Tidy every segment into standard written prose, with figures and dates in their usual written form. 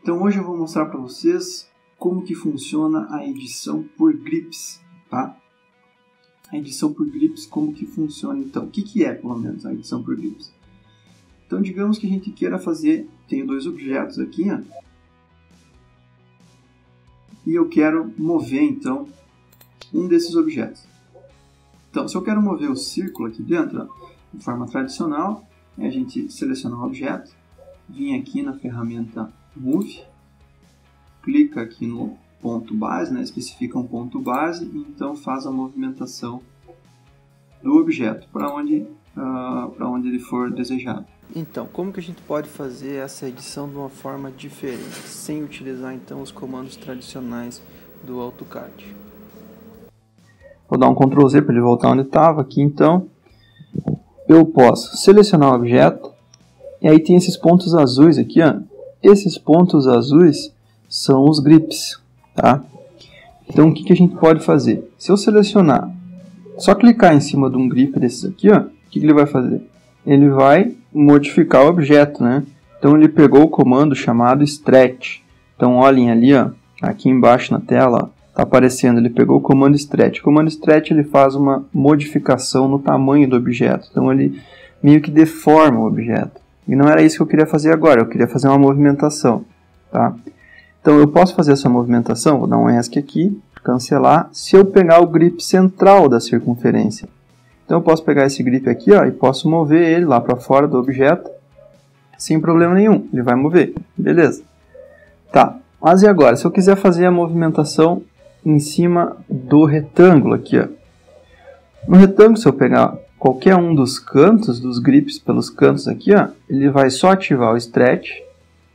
Então hoje eu vou mostrar para vocês como que funciona a edição por grips, tá? A edição por grips, como que funciona então? O que é, pelo menos, a edição por grips? Então digamos que a gente queira fazer, tenho dois objetos aqui, ó, e eu quero mover então um desses objetos. Então, se eu quero mover o círculo aqui dentro, ó, de forma tradicional, a gente seleciona o objeto, vem aqui na ferramenta Move, clica aqui no ponto base, né, especifica um ponto base e então faz a movimentação do objeto para onde ele for desejado. Então, como que a gente pode fazer essa edição de uma forma diferente, sem utilizar então os comandos tradicionais do AutoCAD? Vou dar um Ctrl Z para ele voltar onde estava. Aqui então, eu posso selecionar o objeto, e aí tem esses pontos azuis aqui, ó. Esses pontos azuis são os grips, tá? Então, o que a gente pode fazer? Se eu selecionar, só clicar em cima de um grip desses aqui, ó, o que ele vai fazer? Ele vai modificar o objeto, né? Então, ele pegou o comando chamado stretch. Então, olhem ali, ó, aqui embaixo na tela, ó, tá aparecendo, ele pegou o comando stretch. O comando stretch ele faz uma modificação no tamanho do objeto. Então, ele meio que deforma o objeto. E não era isso que eu queria fazer agora, eu queria fazer uma movimentação, tá? Então, eu posso fazer essa movimentação, vou dar um ESC aqui, cancelar, se eu pegar o grip central da circunferência. Então, eu posso pegar esse grip aqui, ó, e posso mover ele lá para fora do objeto, sem problema nenhum, ele vai mover, beleza. Tá, mas e agora? Se eu quiser fazer a movimentação em cima do retângulo aqui, ó. No retângulo, se eu pegar qualquer um dos cantos, dos grips pelos cantos aqui, ó, ele vai só ativar o stretch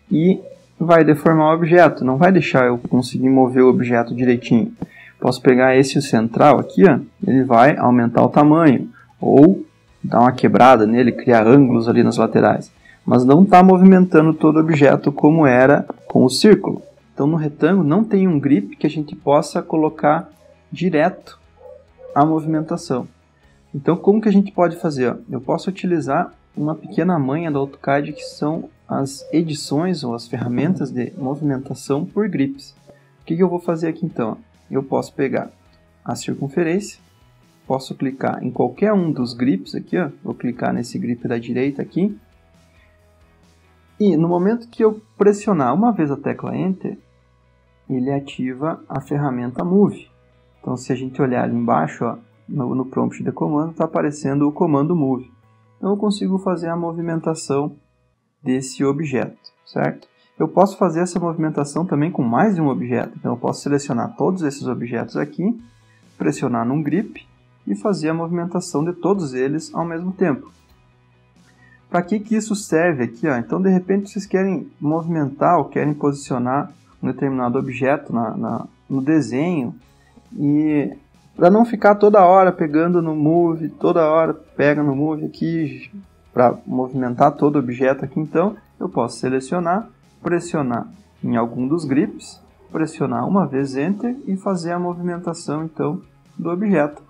e vai deformar o objeto, não vai deixar eu conseguir mover o objeto direitinho. Posso pegar esse central aqui, ó, ele vai aumentar o tamanho, ou dar uma quebrada nele, criar ângulos ali nas laterais, mas não está movimentando todo o objeto como era com o círculo. Então no retângulo não tem um grip que a gente possa colocar direto a movimentação. Então como que a gente pode fazer? Eu posso utilizar uma pequena manha do AutoCAD que são as edições ou as ferramentas de movimentação por grips. O que eu vou fazer aqui então? Eu posso pegar a circunferência, posso clicar em qualquer um dos grips aqui, ó. Vou clicar nesse grip da direita aqui. E no momento que eu pressionar uma vez a tecla Enter, ele ativa a ferramenta Move. Então se a gente olhar ali embaixo, ó, no prompt de comando, está aparecendo o comando Move. Então eu consigo fazer a movimentação desse objeto, certo? Eu posso fazer essa movimentação também com mais de um objeto. Então eu posso selecionar todos esses objetos aqui, pressionar num grip e fazer a movimentação de todos eles ao mesmo tempo. Para que isso serve aqui? Ó? Então de repente vocês querem movimentar ou querem posicionar um determinado objeto no desenho e para não ficar toda hora pegando no Move, toda hora pega no Move aqui para movimentar todo o objeto aqui, então eu posso selecionar, pressionar em algum dos grips, pressionar uma vez Enter e fazer a movimentação então do objeto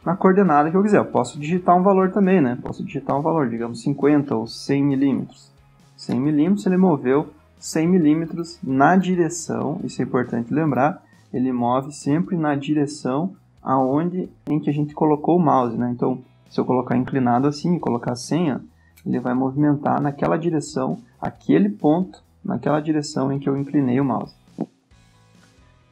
na coordenada que eu quiser. Eu posso digitar um valor também, né? Posso digitar um valor, digamos 50 ou 100 milímetros. 100 milímetros ele moveu 100 milímetros na direção, isso é importante lembrar, ele move sempre na direção aonde em que a gente colocou o mouse, né? Então, se eu colocar inclinado assim, colocar 100, ó, ele vai movimentar naquela direção, aquele ponto, naquela direção em que eu inclinei o mouse.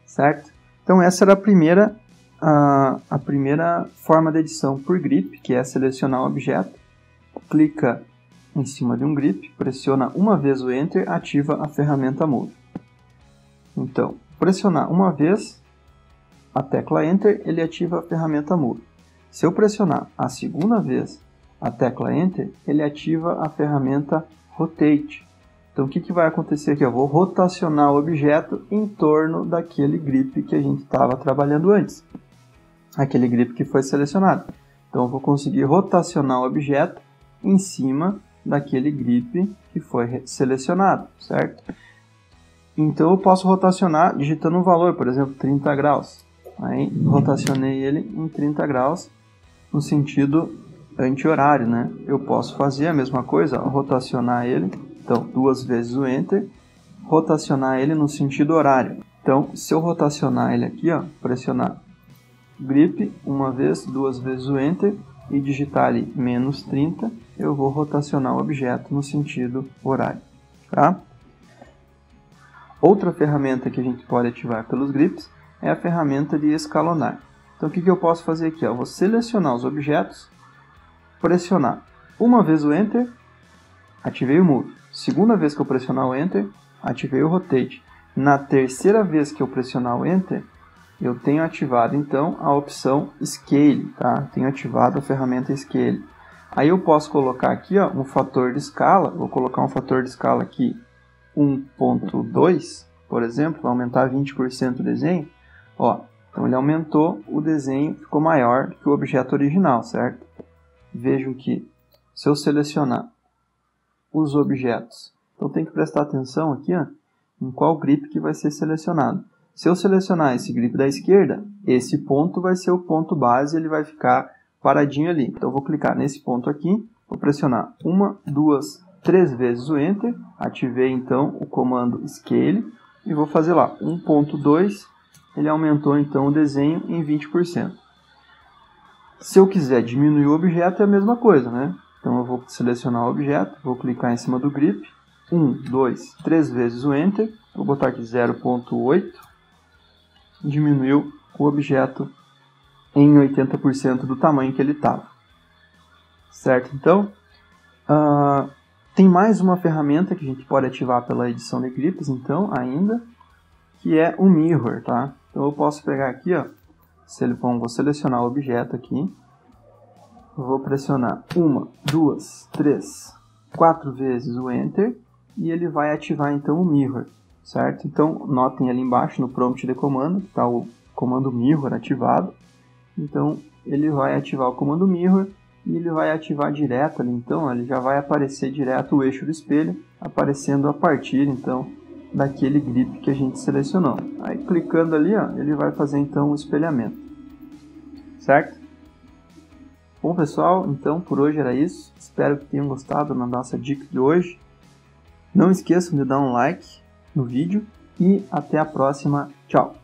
Certo? Então, essa era a primeira forma de edição por grip, que é selecionar o objeto, clica em cima de um grip, pressiona uma vez o Enter, ativa a ferramenta Move. Então, pressionar uma vez a tecla Enter, ele ativa a ferramenta Move. Se eu pressionar a segunda vez a tecla Enter, ele ativa a ferramenta Rotate. Então o que vai acontecer aqui? Eu vou rotacionar o objeto em torno daquele grip que a gente estava trabalhando antes. Aquele grip que foi selecionado. Então eu vou conseguir rotacionar o objeto em cima daquele grip que foi selecionado, certo? Então eu posso rotacionar digitando um valor, por exemplo, 30 graus. Aí rotacionei ele em 30 graus no sentido anti-horário, né? Eu posso fazer a mesma coisa, rotacionar ele, então duas vezes o Enter, rotacionar ele no sentido horário. Então, se eu rotacionar ele aqui, ó, pressionar grip uma vez, duas vezes o Enter e digitar ali menos 30, eu vou rotacionar o objeto no sentido horário, tá? Outra ferramenta que a gente pode ativar pelos grips é a ferramenta de escalonar. Então, o que eu posso fazer aqui? Eu vou selecionar os objetos, pressionar uma vez o Enter, ativei o Move. Segunda vez que eu pressionar o Enter, ativei o Rotate. Na terceira vez que eu pressionar o Enter, eu tenho ativado então a opção Scale, tá? Tenho ativado a ferramenta Scale. Aí eu posso colocar aqui, ó, um fator de escala. Vou colocar um fator de escala aqui 1.2, por exemplo, vai aumentar 20% o desenho. Ó, então ele aumentou, o desenho ficou maior que o objeto original, certo? Vejam que se eu selecionar os objetos, então tem que prestar atenção aqui, ó, em qual grip que vai ser selecionado. Se eu selecionar esse grip da esquerda, esse ponto vai ser o ponto base, ele vai ficar paradinho ali. Então eu vou clicar nesse ponto aqui, vou pressionar uma, duas, 3 vezes o Enter, ativei então o comando Scale e vou fazer lá 1.2, ele aumentou então o desenho em 20%. Se eu quiser diminuir o objeto é a mesma coisa, né? Então eu vou selecionar o objeto, vou clicar em cima do grip, 1, 2, 3 vezes o Enter, vou botar aqui 0.8, diminuiu o objeto em 80% do tamanho que ele estava. Certo? Então, tem mais uma ferramenta que a gente pode ativar pela edição de grips, então, ainda, que é o Mirror, tá? Então eu posso pegar aqui, ó, vou selecionar o objeto aqui, vou pressionar 1, 2, 3, 4 vezes o Enter, e ele vai ativar então o Mirror, certo? Então, notem ali embaixo no prompt de comando, está o comando Mirror ativado. Então, ele vai ativar o comando Mirror e ele vai ativar direto ali. Então, ele já vai aparecer direto o eixo do espelho, aparecendo a partir, então, daquele grip que a gente selecionou. Aí, clicando ali, ó, ele vai fazer então o espelhamento, certo? Bom, pessoal, então, por hoje era isso. Espero que tenham gostado da nossa dica de hoje. Não esqueçam de dar um like no vídeo e até a próxima. Tchau!